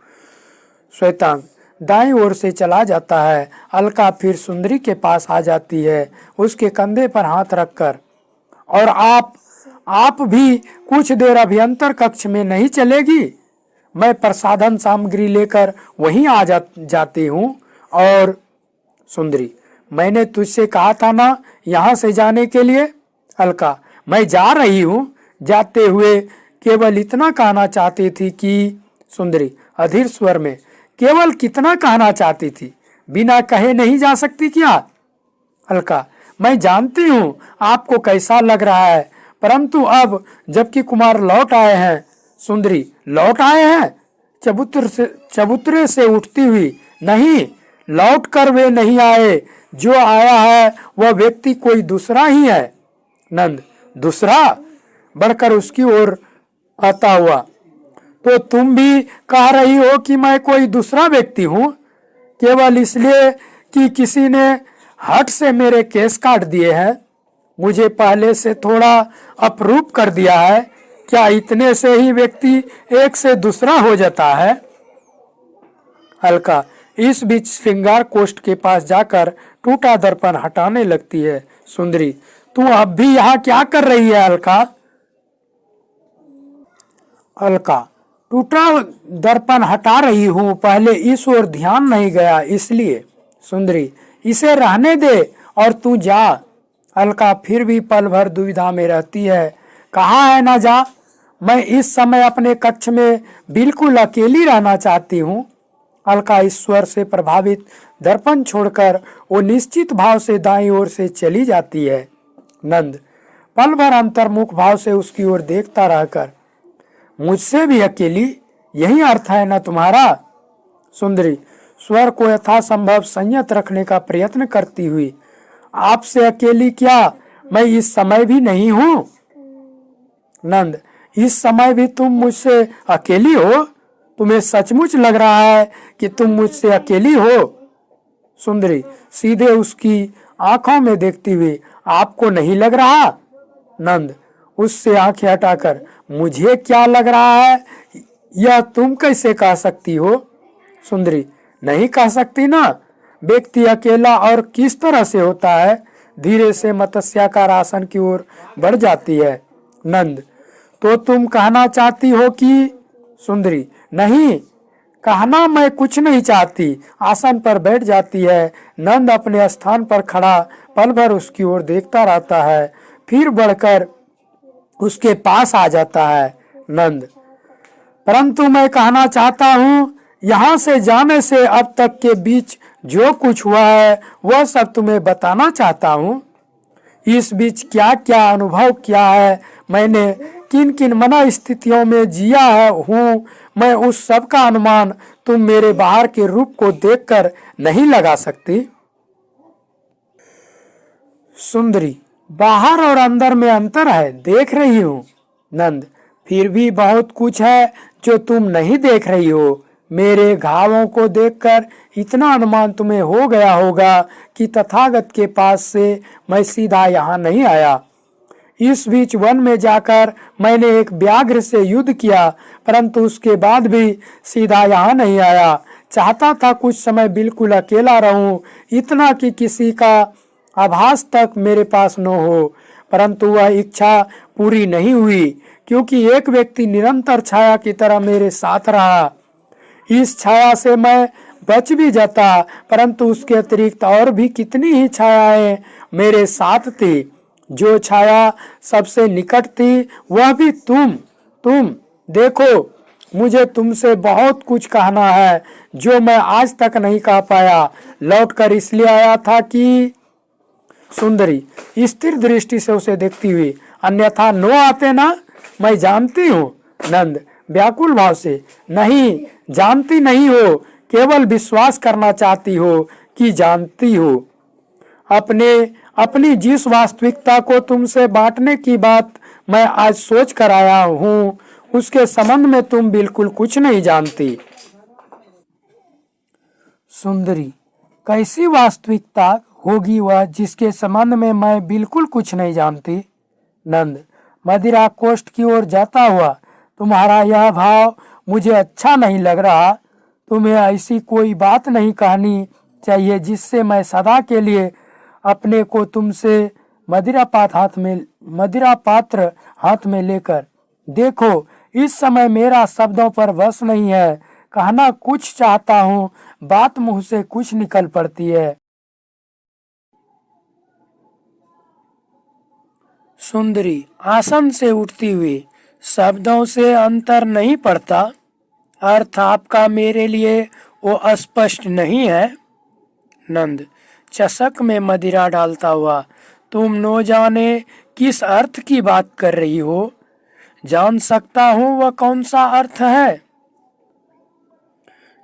श्वेतांग दाईं ओर से चला जाता है। अलका फिर सुंदरी के पास आ जाती है, उसके कंधे पर हाथ रखकर, और आप भी कुछ देर अभ्यंतर कक्ष में नहीं चलेगी? मैं प्रसाधन सामग्री लेकर वहीं आ जाती हूँ। और सुंदरी, मैंने तुझसे कहा था ना यहाँ से जाने के लिए। अलका, मैं जा रही हूँ, जाते हुए केवल इतना कहना चाहती थी कि। सुंदरी अधीर स्वर में, केवल कितना कहना चाहती थी? बिना कहे नहीं जा सकती क्या? अलका, मैं जानती हूँ आपको कैसा लग रहा है, परंतु अब जबकि कुमार लौट आए हैं। सुंदरी, लौट आए हैं? चबूतरे से उठती हुई, नहीं, लौट कर वे नहीं आए, जो आया है वह व्यक्ति कोई दूसरा ही है। नंद, दूसरा? बढ़कर उसकी ओर आता हुआ, तो तुम भी कह रही हो कि मैं कोई दूसरा व्यक्ति हूँ, केवल इसलिए कि किसी ने हट से मेरे केस काट दिए हैं, मुझे पहले से थोड़ा अपरूप कर दिया है? क्या इतने से ही व्यक्ति एक से दूसरा हो जाता है? अलका इस बीच श्रृंगार कोष्ठ के पास जाकर टूटा दर्पण हटाने लगती है। सुंदरी, तू अब भी यहाँ क्या कर रही है? अलका, टूटा दर्पण हटा रही हूँ, पहले इस ओर ध्यान नहीं गया इसलिए। सुंदरी, इसे रहने दे और तू जा। अलका फिर भी पल भर दुविधा में रहती है। कहाँ है ना जा, मैं इस समय अपने कक्ष में बिल्कुल अकेली रहना चाहती हूँ। अलका ईश्वर से प्रभावित दर्पण छोड़कर वो निश्चित भाव से दाईं ओर से चली जाती है। नंद पल भर अंतर्मुख भाव से उसकी ओर देखता रहकर, मुझसे भी अकेली, यही अर्थ है ना तुम्हारा? सुंदरी स्वर को यथासंभव संयत रखने का प्रयत्न करती हुई, आपसे अकेली क्या, मैं इस समय भी नहीं हूँ। नंद इस समय भी तुम मुझसे अकेली हो? तुम्हें सचमुच लग रहा है कि तुम मुझसे अकेली हो? सुंदरी सीधे उसकी आंखों में देखती हुई, आपको नहीं लग रहा? नंद उससे आंखें हटाकर, मुझे क्या लग रहा है यह तुम कैसे कह सकती हो? सुंदरी नहीं कह सकती ना। व्यक्ति अकेला और किस तरह से होता है? धीरे से मत्स्याकार आसन की ओर बढ़ जाती है। नंद तो तुम कहना चाहती हो कि? सुंदरी नहीं, कहना मैं कुछ नहीं चाहती। आसन पर बैठ जाती है। नंद अपने स्थान पर खड़ा पल भर उसकी ओर देखता रहता है, फिर बढ़कर उसके पास आ जाता है। नंद परंतु मैं कहना चाहता हूँ, यहाँ से जाने से अब तक के बीच जो कुछ हुआ है वह सब तुम्हें बताना चाहता हूँ। इस बीच क्या क्या अनुभव किया है मैंने, किन किन मना स्थितियों में जिया है हूँ मैं, उस सब का अनुमान तुम मेरे बाहर के रूप को देखकर नहीं लगा सकती। सुंदरी बाहर और अंदर में अंतर है, देख रही हूँ। नंद फिर भी बहुत कुछ है जो तुम नहीं देख रही हो। मेरे घावों को देखकर इतना अनुमान तुम्हें हो गया होगा कि तथागत के पास से मैं सीधा यहाँ नहीं आया। इस बीच वन में जाकर मैंने एक व्याघ्र से युद्ध किया, परंतु उसके बाद भी सीधा यहाँ नहीं आया। चाहता था कुछ समय बिल्कुल अकेला रहूं, इतना कि किसी का आभास तक मेरे पास न हो, परंतु वह इच्छा पूरी नहीं हुई, क्योंकि एक व्यक्ति निरंतर छाया की तरह मेरे साथ रहा। इस छाया से मैं बच भी जाता, परंतु उसके अतिरिक्त और भी कितनी ही छायाएं मेरे साथ थी। जो छाया सबसे निकट थी वह भी तुम देखो, मुझे तुमसे बहुत कुछ कहना है जो मैं आज तक नहीं कह पाया। लौटकर इसलिए आया था कि? सुंदरी स्थिर दृष्टि से उसे देखती हुई, अन्यथा नो आते ना, मैं जानती हूँ। नंद व्याकुल भाव से, नहीं जानती नहीं हो, केवल विश्वास करना चाहती हो कि जानती हो। अपनी जिस वास्तविकता को तुमसे बांटने की बात मैं आज सोच कर आया हूँ, उसके संबंध में तुम बिल्कुल कुछ नहीं जानती। सुंदरी कैसी वास्तविकता होगी वह जिसके संबंध में मैं बिल्कुल कुछ नहीं जानती? नंद मदिरा कोष्ठ की ओर जाता हुआ, तुम्हारा यह भाव मुझे अच्छा नहीं लग रहा। तुम्हें ऐसी कोई बात नहीं कहनी चाहिए जिससे मैं सदा के लिए अपने को तुमसे मदिरा पात्र हाथ में लेकर, देखो इस समय मेरा शब्दों पर वश नहीं है। कहना कुछ चाहता हूँ, बात मुंह से कुछ निकल पड़ती है। सुंदरी आसन से उठती हुई, शब्दों से अंतर नहीं पड़ता, अर्थ आपका मेरे लिए वो अस्पष्ट नहीं है। नंद चषक में मदिरा डालता हुआ, तुम न जाने किस अर्थ की बात कर रही हो, जान सकता हूँ वह कौन सा अर्थ है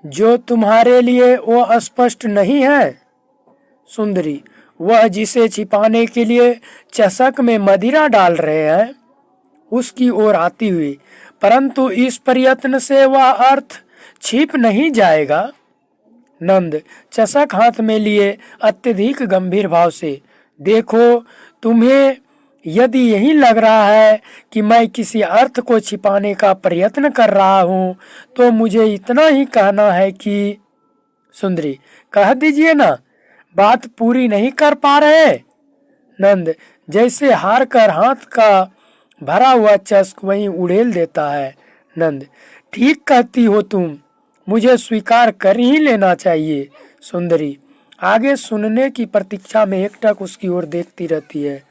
जो तुम्हारे लिए वो अस्पष्ट नहीं है। सुंदरी वह जिसे छिपाने के लिए चषक में मदिरा डाल रहे हैं उसकी ओर आती हुई, परंतु इस प्रयत्न से वह अर्थ छिप नहीं जाएगा। नंद चषक हाथ में लिए अत्यधिक गंभीर भाव से, देखो तुम्हें यदि यही लग रहा है कि मैं किसी अर्थ को छिपाने का प्रयत्न कर रहा हूँ तो मुझे इतना ही कहना है कि? सुंदरी कह दीजिए ना, बात पूरी नहीं कर पा रहे? नंद जैसे हार कर हाथ का भरा हुआ चस्क वहीं उड़ेल देता है। नंद ठीक कहती हो तुम, मुझे स्वीकार कर ही लेना चाहिए। सुंदरी आगे सुनने की प्रतीक्षा में एकटक उसकी ओर देखती रहती है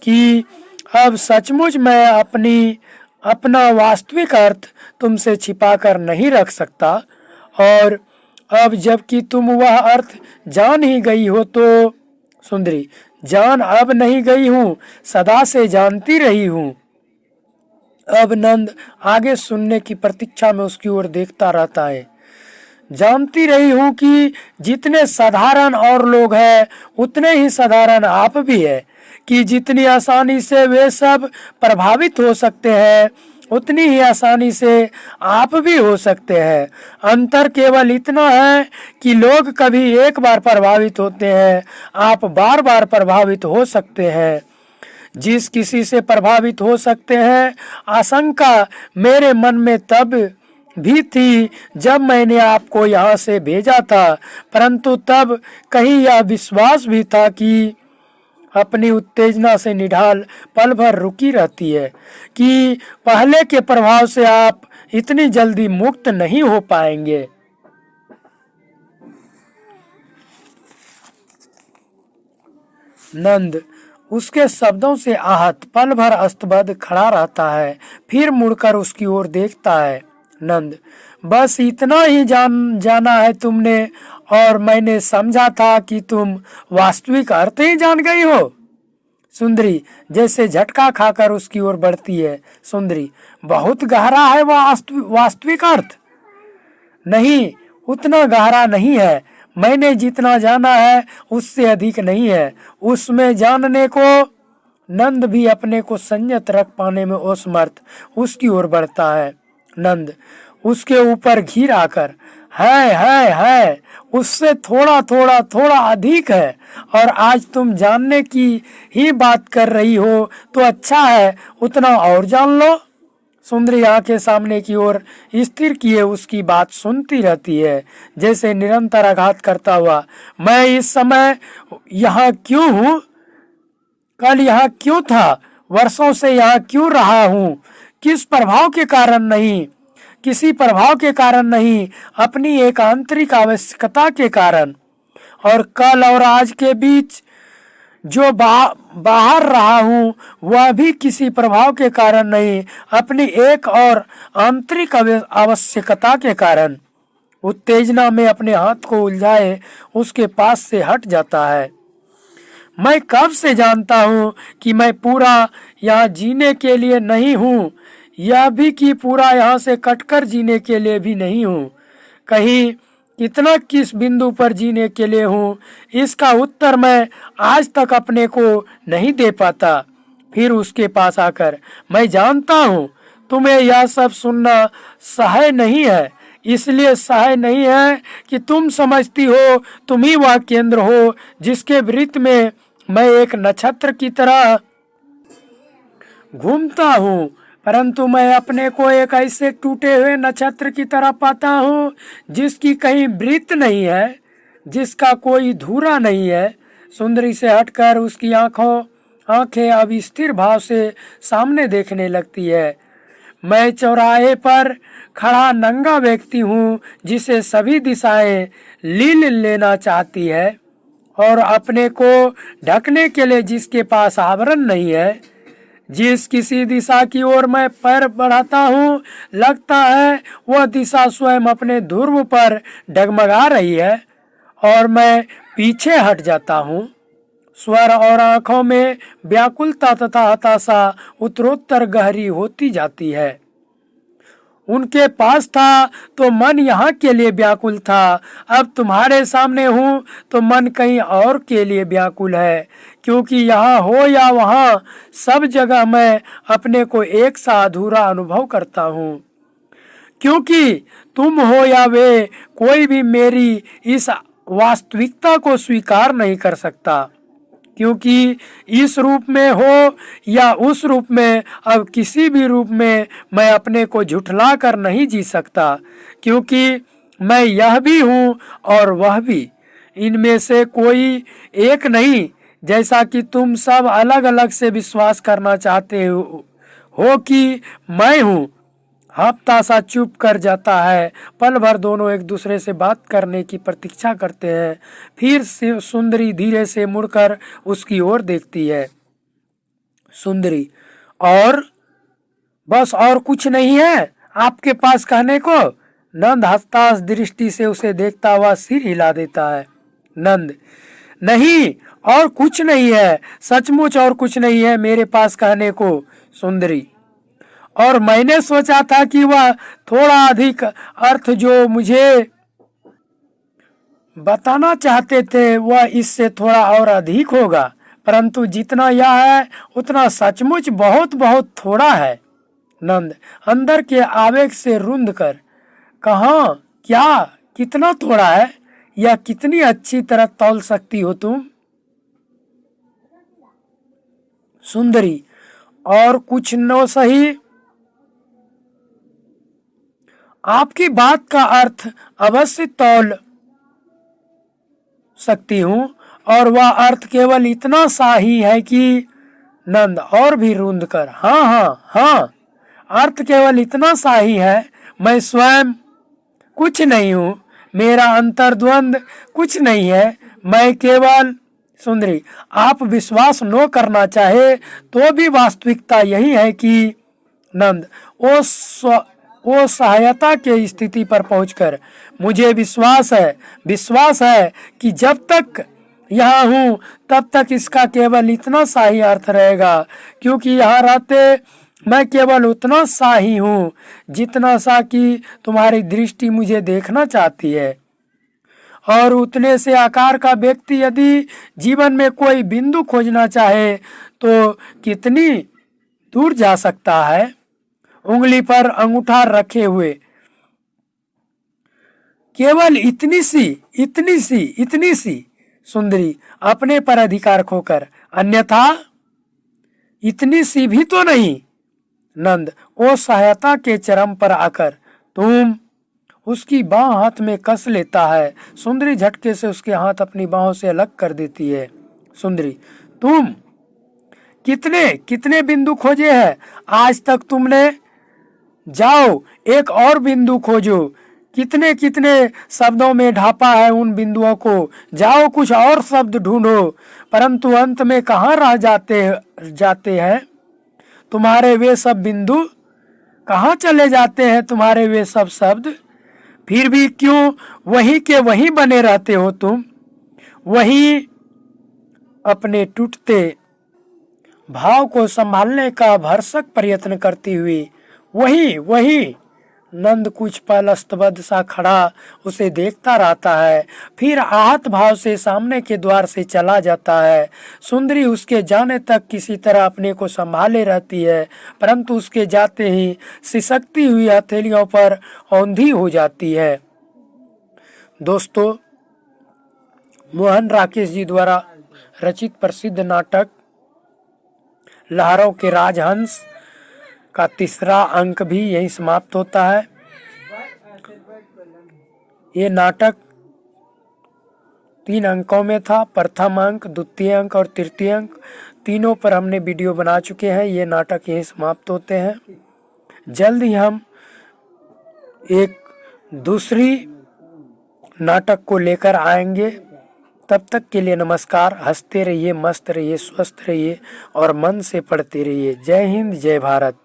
कि अब सचमुच मैं अपना वास्तविक अर्थ तुमसे छिपा कर नहीं रख सकता, और अब जबकि तुम वह अर्थ जान ही गई हो तो सुंदरी, जान अब नहीं गई हूँ, सदा से जानती रही हूँ। अब नंद आगे सुनने की प्रतीक्षा में उसकी ओर देखता रहता है। जानती रही हूँ कि जितने साधारण और लोग हैं उतने ही साधारण आप भी है, कि जितनी आसानी से वे सब प्रभावित हो सकते हैं उतनी ही आसानी से आप भी हो सकते हैं। अंतर केवल इतना है कि लोग कभी एक बार प्रभावित होते हैं, आप बार बार प्रभावित हो सकते हैं। जिस किसी से प्रभावित हो सकते हैं, आशंका मेरे मन में तब भी थी जब मैंने आपको यहाँ से भेजा था, परंतु तब कहीं यह विश्वास भी था कि अपनी उत्तेजना से निढाल पल भर रुकी रहती है, कि पहले के प्रभाव से आप इतनी जल्दी मुक्त नहीं हो पाएंगे। नंद उसके शब्दों से आहत पल भर अस्तबद्ध खड़ा रहता है, फिर मुड़कर उसकी ओर देखता है। नंद, बस इतना ही जाना है तुमने, और मैंने समझा था कि तुम वास्तविक अर्थ ही जान गई हो। सुंदरी जैसे झटका खाकर उसकी ओर बढ़ती है। सुंदरी, बहुत गहरा है वह वास्तविक अर्थ? नहीं, उतना गहरा नहीं है। मैंने जितना जाना है उससे अधिक नहीं है। उसमें जानने को नंद भी अपने को संयत रख पाने में असमर्थ उसकी ओर बढ़ता है। नंद उसके ऊपर घिर आकर, है उससे थोड़ा अधिक है, और आज तुम जानने की ही बात कर रही हो तो अच्छा है, उतना और जान लो। सुंदरी आंखें सामने की ओर स्थिर किए उसकी बात सुनती रहती है, जैसे निरंतर आघात करता हुआ। मैं इस समय यहाँ क्यों हूँ? कल यहाँ क्यों था? वर्षों से यहाँ क्यों रहा हूँ? किस प्रभाव के कारण नहीं? किसी प्रभाव के कारण नहीं, अपनी एक आंतरिक आवश्यकता के कारण। और कल और आज के बीच जो बाहर रहा हूँ वह भी किसी प्रभाव के कारण नहीं, अपनी एक और आंतरिक आवश्यकता के कारण। उत्तेजना में अपने हाथ को उलझाए उसके पास से हट जाता है। मैं कब से जानता हूँ कि मैं पूरा यहाँ जीने के लिए नहीं हूँ, यह भी कि पूरा यहाँ से कटकर जीने के लिए भी नहीं हूँ। कहीं कितना किस बिंदु पर जीने के लिए हूँ, इसका उत्तर मैं आज तक अपने को नहीं दे पाता। फिर उसके पास आकर, मैं जानता हूँ तुम्हें यह सब सुनना सहाय नहीं है, इसलिए सहाय नहीं है कि तुम समझती हो तुम ही वह केंद्र हो जिसके वृत्त में मैं एक नक्षत्र की तरह घूमता हूँ, परंतु मैं अपने को एक ऐसे टूटे हुए नक्षत्र की तरह पाता हूँ जिसकी कहीं वृत्त नहीं है, जिसका कोई धुरा नहीं है। सुंदरी से हटकर उसकी आंखें अब स्थिर भाव से सामने देखने लगती है। मैं चौराहे पर खड़ा नंगा व्यक्ति हूँ जिसे सभी दिशाएं लील लेना चाहती है, और अपने को ढकने के लिए जिसके पास आवरण नहीं है। जिस किसी दिशा की ओर मैं पैर बढ़ाता हूँ, लगता है वह दिशा स्वयं अपने ध्रुव पर डगमगा रही है, और मैं पीछे हट जाता हूँ। स्वर और आंखों में व्याकुलता तथा हताशा उत्तरोत्तर गहरी होती जाती है। उनके पास था तो मन यहाँ के लिए व्याकुल था, अब तुम्हारे सामने हूँ तो मन कहीं और के लिए व्याकुल है, क्योंकि यहाँ हो या वहाँ सब जगह मैं अपने को एक सा अधूरा अनुभव करता हूँ। क्योंकि तुम हो या वे, कोई भी मेरी इस वास्तविकता को स्वीकार नहीं कर सकता, क्योंकि इस रूप में हो या उस रूप में, अब किसी भी रूप में मैं अपने को झुठला कर नहीं जी सकता, क्योंकि मैं यह भी हूँ और वह भी, इनमें से कोई एक नहीं। जैसा कि तुम सब अलग अलग से विश्वास करना चाहते हो कि मैं हूँ, हफ्ता सा चुप कर जाता है। पल भर दोनों एक दूसरे से बात करने की प्रतीक्षा करते हैं। फिर सुंदरी धीरे से मुड़कर उसकी ओर देखती है। सुंदरी, और बस और कुछ नहीं है आपके पास कहने को? नंद हताश दृष्टि से उसे देखता हुआ सिर हिला देता है। नंद, नहीं, और कुछ नहीं है, सचमुच और कुछ नहीं है मेरे पास कहने को। सुंदरी, और मैंने सोचा था कि वह थोड़ा अधिक अर्थ जो मुझे बताना चाहते थे वह इससे थोड़ा और अधिक होगा, परंतु जितना यह है उतना सचमुच बहुत बहुत थोड़ा है। नंद अंदर के आवेग से रुंध कर, कहाँ, क्या, कितना थोड़ा है? यह कितनी अच्छी तरह तौल सकती हो तुम? सुंदरी, और कुछ न सही, आपकी बात का अर्थ अवश्य तौल सकती हूँ, और वह अर्थ केवल इतना सा ही है कि नंद और भी रुंध कर, हाँ हाँ हाँ, अर्थ केवल इतना सा ही है, मैं स्वयं कुछ नहीं हूँ, मेरा अंतर्द्वंद कुछ नहीं है, मैं केवल। सुंदरी, आप विश्वास न करना चाहे तो भी वास्तविकता यही है कि नंद वो सहायता के स्थिति पर पहुंचकर, मुझे विश्वास है कि जब तक यहाँ हूँ तब तक इसका केवल इतना सा ही अर्थ रहेगा, क्योंकि यहाँ रहते मैं केवल उतना सा ही हूँ जितना सा कि तुम्हारी दृष्टि मुझे देखना चाहती है, और उतने से आकार का व्यक्ति यदि जीवन में कोई बिंदु खोजना चाहे तो कितनी दूर जा सकता है? उंगली पर अंगूठा रखे हुए केवल इतनी सी सुंदरी अपने पर अधिकार खोकर, अन्यथा इतनी सी भी तो नहीं। नंद वो सहायता के चरम पर आकर तुम उसकी बाह हाथ में कस लेता है। सुंदरी झटके से उसके हाथ अपनी बाहों से अलग कर देती है। सुंदरी, तुम कितने बिंदु खोजे हैं आज तक तुमने? जाओ एक और बिंदु खोजो, कितने शब्दों में ढापा है उन बिंदुओं को, जाओ कुछ और शब्द ढूंढो, परंतु अंत में कहाँ रह जाते हैं तुम्हारे वे सब बिंदु? कहाँ चले जाते हैं तुम्हारे वे सब शब्द? फिर भी क्यों वहीं के वहीं बने रहते हो तुम? वहीं अपने टूटते भाव को संभालने का भरसक प्रयत्न करती हुई वही नंद कुछ पल स्तब्ध सा खड़ा उसे देखता रहता है, फिर आहत भाव से सामने के द्वार से चला जाता है। सुंदरी उसके जाने तक किसी तरह अपने को संभाले रहती है, परंतु उसके जाते ही सिसकती हुई हथेलियों पर औंधी हो जाती है। दोस्तों, मोहन राकेश जी द्वारा रचित प्रसिद्ध नाटक लहरों के राजहंस का तीसरा अंक भी यहीं समाप्त होता है। ये नाटक 3 अंकों में था। प्रथम अंक, द्वितीय अंक और तृतीय अंक, तीनों पर हमने वीडियो बना चुके हैं। ये नाटक यहीं समाप्त होते हैं। जल्द ही हम एक दूसरी नाटक को लेकर आएंगे। तब तक के लिए नमस्कार। हंसते रहिए, मस्त रहिए, स्वस्थ रहिए और मन से पढ़ते रहिए। जय हिंद, जय भारत।